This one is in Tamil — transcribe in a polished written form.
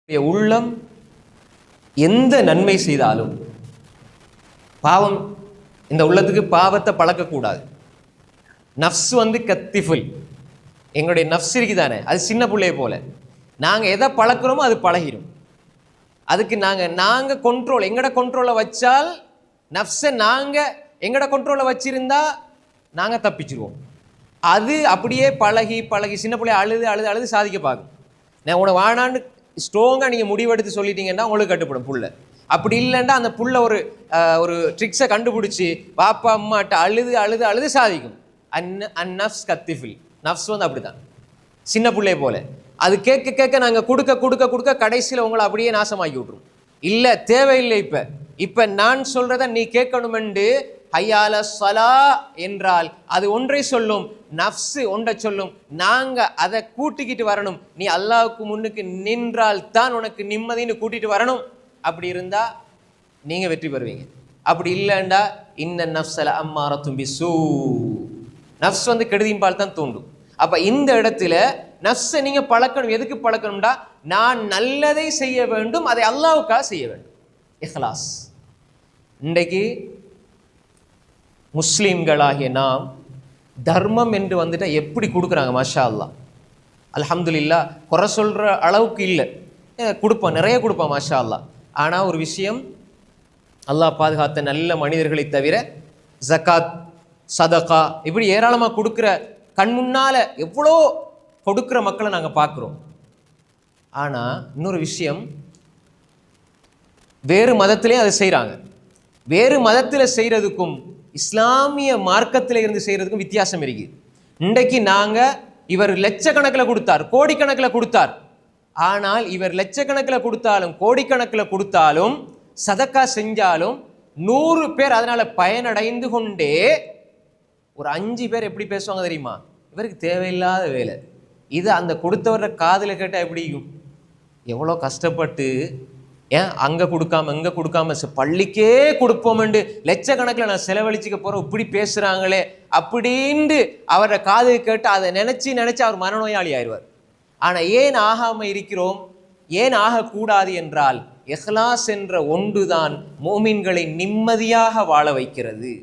உள்ளம் எந்த நன்மை செய்தாலும் பாவம், இந்த உள்ளத்துக்கு பாவத்தை பழக்கக்கூடாது. நஃப்ஸ் கத்திஃபுல், எங்களுடைய நஃப்ஸ் இருக்குதானே, அது சின்ன பிள்ளைய போல. நாங்கள் எதை பழக்கிறோமோ அது பழகிடும். அதுக்கு நாங்கள் கண்ட்ரோல், எங்கட கண்ட்ரோலை வச்சால், நஃப்ஸை நாங்கள் எங்கட கண்ட்ரோலை வச்சிருந்தா நாங்கள் தப்பிச்சிருவோம். அது அப்படியே பழகி பழகி சின்ன பிள்ளைய அழுது அழுது அழுது சாதிக்க பார்க்கும். நான் உனக்கு வானான்னு ஸ்ட்ராங்காக நீங்கள் முடிவெடுத்து சொல்லிட்டீங்கன்னா உங்களுக்கு கட்டுப்படும் புள்ள. அப்படி இல்லைன்னா அந்த புள்ள ஒரு ட்ரிக்ஸை கண்டுபிடிச்சி பாப்பா அம்மாட்ட அழுது அழுது அழுது சாதிக்கும். நஃப்ஸ் கத்திஃபில், நஃப்ஸ் அப்படி தான், சின்ன பிள்ளைய போல. அது கேட்க கேட்க நாங்கள் கொடுக்க கொடுக்க கொடுக்க கடைசியில் உங்களை அப்படியே நாசமாக்கி விட்ரும். இல்லை, தேவையில்லை, இப்போ நான் சொல்கிறத நீ கேட்கணுமெண்டு ஹையால ஸலா என்றால் அது ஒன்றை சொல்லும், நஃப்ஸ் ஒன்றை சொல்லும். நாங்கள் அதை கூட்டிக்கிட்டு வரணும். நீ அல்லாஹ்வுக்கு முன்னுக்கு நின்றால் தான் உனக்கு நிம்மதின்னு கூட்டிகிட்டு வரணும். அப்படி இருந்தால் நீங்கள் வெற்றி பெறுவீங்க. அப்படி இல்லைண்டா இன்ன நஃப்ஸல அம்மாரத்தும் பிஸூ, நஃப்ஸ் கெடுதின்பால் தான் தூண்டும். அப்போ இந்த இடத்துல நஃப்ஸை நீங்கள் பழக்கணும். எதுக்கு பழக்கணும்டா, நான் நல்லதை செய்ய வேண்டும், அதை அல்லாஹ்வுக்காக செய்ய வேண்டும். இஹ்லாஸ். இன்றைக்கு முஸ்லீம்களாகிய நாம் தர்மம் என்று வந்துட்டால் எப்படி கொடுக்குறாங்க, மாஷா அல்லாஹ், அல்ஹம்துலில்லாஹ். குறை சொல்கிற அளவுக்கு இல்லை, கொடுப்பான், நிறைய கொடுப்பான், மாஷா அல்லாஹ். ஆனால் ஒரு விஷயம், அல்லாஹ் பாதுகாத்த நல்ல மனிதர்களை தவிர ஜக்காத், சதகா இப்படி ஏராளமாக கொடுக்குற, கண் முன்னால் எவ்வளோ கொடுக்குற மக்களை நாங்கள் பார்க்குறோம். ஆனால் இன்னொரு விஷயம், வேறு மதத்திலே அதை செய்கிறாங்க. வேறு மதத்தில் செய்கிறதுக்கும் இஸ்லாமிய மார்க்கத்தில் இருந்து செய்கிறதுக்கும் வித்தியாசம் இருக்குது. இன்றைக்கு இவர் லட்சக்கணக்கில் கொடுத்தார், கோடிக்கணக்கில் கொடுத்தார். ஆனால் இவர் லட்சக்கணக்கில் கொடுத்தாலும் கோடிக்கணக்கில் கொடுத்தாலும் சதக்கா செஞ்சாலும் 100 பேர் அதனால் பயனடைந்து கொண்டே ஒரு 5 பேர் எப்படி பேசுவாங்க தெரியுமா, இவருக்கு தேவையில்லாத வேலை. இது அந்த கொடுத்தவர காதில் கேட்டால் எப்படி இருக்கும், எவ்வளோ கஷ்டப்பட்டு ஏன் அங்கே கொடுக்காம இங்கே கொடுக்காம பள்ளிக்கே கொடுப்போம்ண்டு லட்சக்கணக்கில் நான் செலவழிச்சிக்க போகிறோம், இப்படி பேசுகிறாங்களே அப்படின்ட்டு அவரை காது கேட்டு அதை நினச்சி அவர் மனநோயாளி ஆயிடுவார். ஆனால் ஏன் ஆகாமல் இருக்கிறோம், ஏன் ஆகக்கூடாது என்றால், இஹ்லாஸ் என்ற ஒன்றுதான் மோமின்களை நிம்மதியாக வாழ வைக்கிறது.